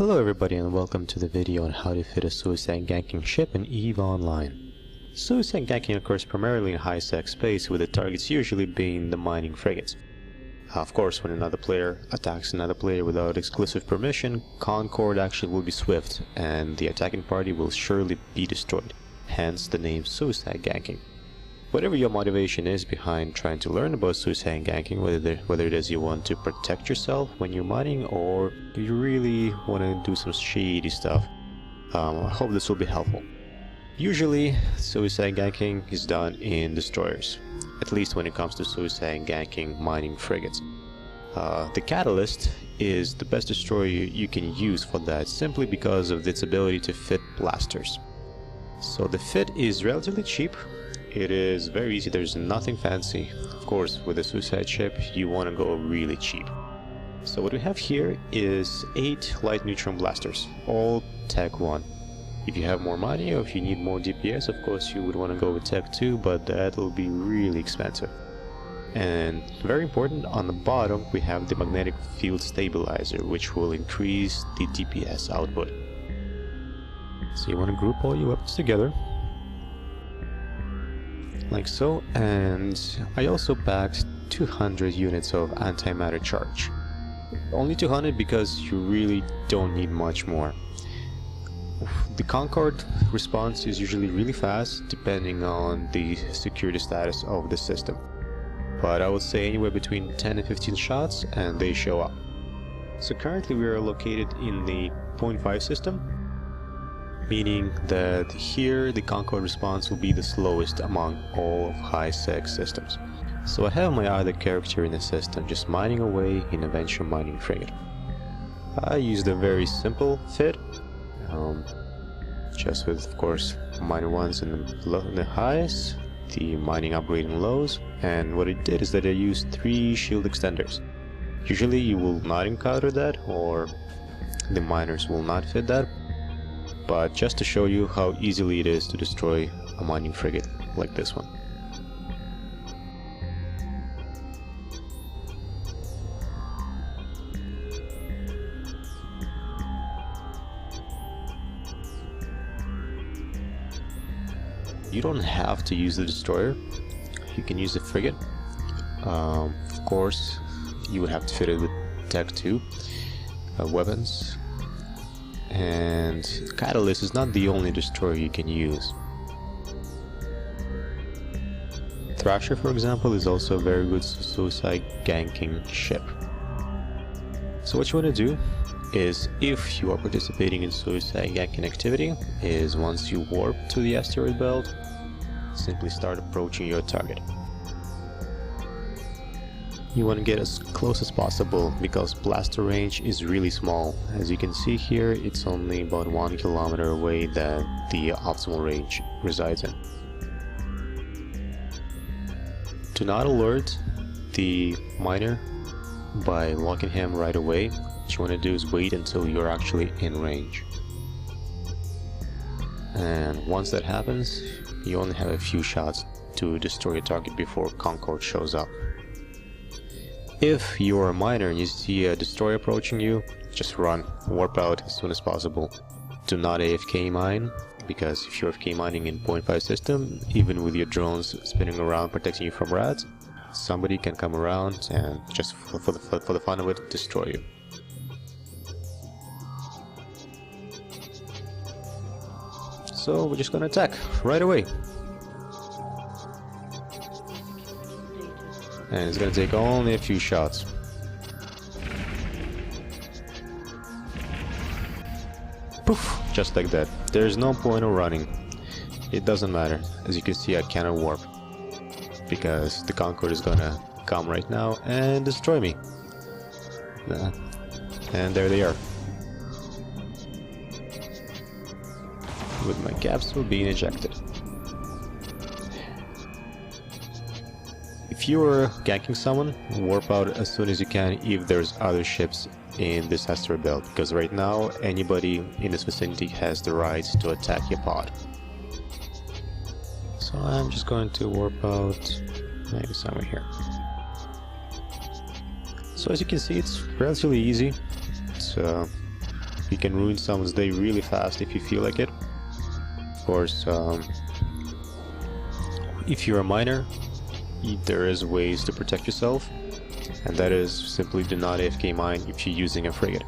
Hello everybody and welcome to the video on how to fit a suicide-ganking ship in EVE Online. Suicide-ganking occurs primarily in high-sec space, with the targets usually being the mining frigates. Of course, when another player attacks another player without exclusive permission, Concord action will be swift and the attacking party will surely be destroyed, hence the name Suicide-ganking. Whatever your motivation is behind trying to learn about suicide-ganking, whether it is you want to protect yourself when you're mining or you really want to do some shady stuff, I hope this will be helpful. Usually, suicide-ganking is done in destroyers, at least when it comes to suicide-ganking mining frigates. The Catalyst is the best destroyer you can use for that, simply because of its ability to fit blasters. So the fit is relatively cheap. It is very easy, there's nothing fancy. Of course, with a suicide ship, you want to go really cheap. So what we have here is 8 light neutron blasters, all Tech 1. If you have more money or if you need more DPS, of course you would want to go with Tech 2, but that will be really expensive. And very important, on the bottom we have the magnetic field stabilizer, which will increase the DPS output. So you want to group all your weapons together, like so, and I also packed 200 units of antimatter charge. Only 200 because you really don't need much more. The Concord response is usually really fast depending on the security status of the system, but I would say anywhere between 10 and 15 shots and they show up. So currently we are located in the 0.5 system, meaning that here the Concord response will be the slowest among all of high-sec systems. So I have my other character in the system just mining away in a venture mining frigate. I used a very simple fit, just with, of course, minor ones in the highs, the mining upgrade in lows, and what I did is that I used 3 shield extenders. Usually you will not encounter that, or the miners will not fit that, but just to show you how easily it is to destroy a mining frigate like this one. You don't have to use the destroyer, you can use the frigate. Of course, you would have to fit it with Tech 2 weapons. And Catalyst is not the only destroyer you can use. Thrasher, for example, is also a very good suicide-ganking ship. So what you want to do is, if you are participating in suicide-ganking activity, is once you warp to the asteroid belt, simply start approaching your target. You want to get as close as possible because blaster range is really small. As you can see here, it's only about 1 kilometer away that the optimal range resides in. Do not alert the miner by locking him right away. What you want to do is wait until you're actually in range. And once that happens, you only have a few shots to destroy your target before Concord shows up. If you're a miner and you see a destroyer approaching you, just run, warp out as soon as possible. Do not AFK mine, because if you're AFK mining in 0.5 system, even with your drones spinning around protecting you from rats, somebody can come around and just for the fun of it, destroy you. So we're just gonna attack right away. And it's gonna take only a few shots. Poof! Just like that. There's no point of running. It doesn't matter. As you can see, I cannot warp, because the Concord is gonna come right now and destroy me. And there they are. With my capsule being ejected. If you are ganking someone, warp out as soon as you can if there's other ships in this asteroid belt, because right now anybody in this vicinity has the right to attack your pod. So I'm just going to warp out maybe somewhere here. So as you can see, it's relatively easy. It's You can ruin someone's day really fast if you feel like it. Of course, if you're a miner, there is ways to protect yourself, and that is simply do not AFK mine if you're using a frigate.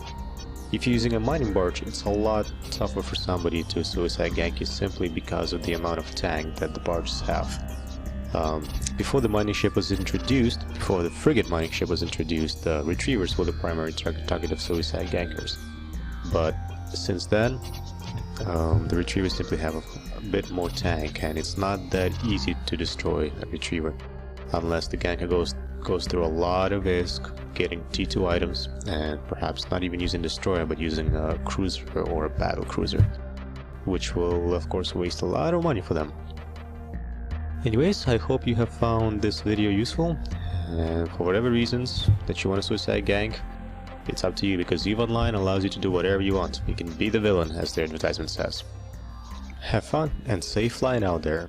If you're using a mining barge, it's a lot tougher for somebody to suicide gank you simply because of the amount of tank that the barges have. Before the mining ship was introduced, before the frigate mining ship was introduced, the retrievers were the primary target of suicide gankers. But since then, the retrievers simply have a bit more tank, and it's not that easy to destroy a retriever unless the ganker goes through a lot of risk getting T2 items, and perhaps not even using destroyer but using a cruiser or a battle cruiser, which will of course waste a lot of money for them. Anyways, I hope you have found this video useful, and for whatever reasons that you want to suicide gank, it's up to you, because EVE Online allows you to do whatever you want. You can be the villain, as their advertisement says. Have fun and safe flying out there.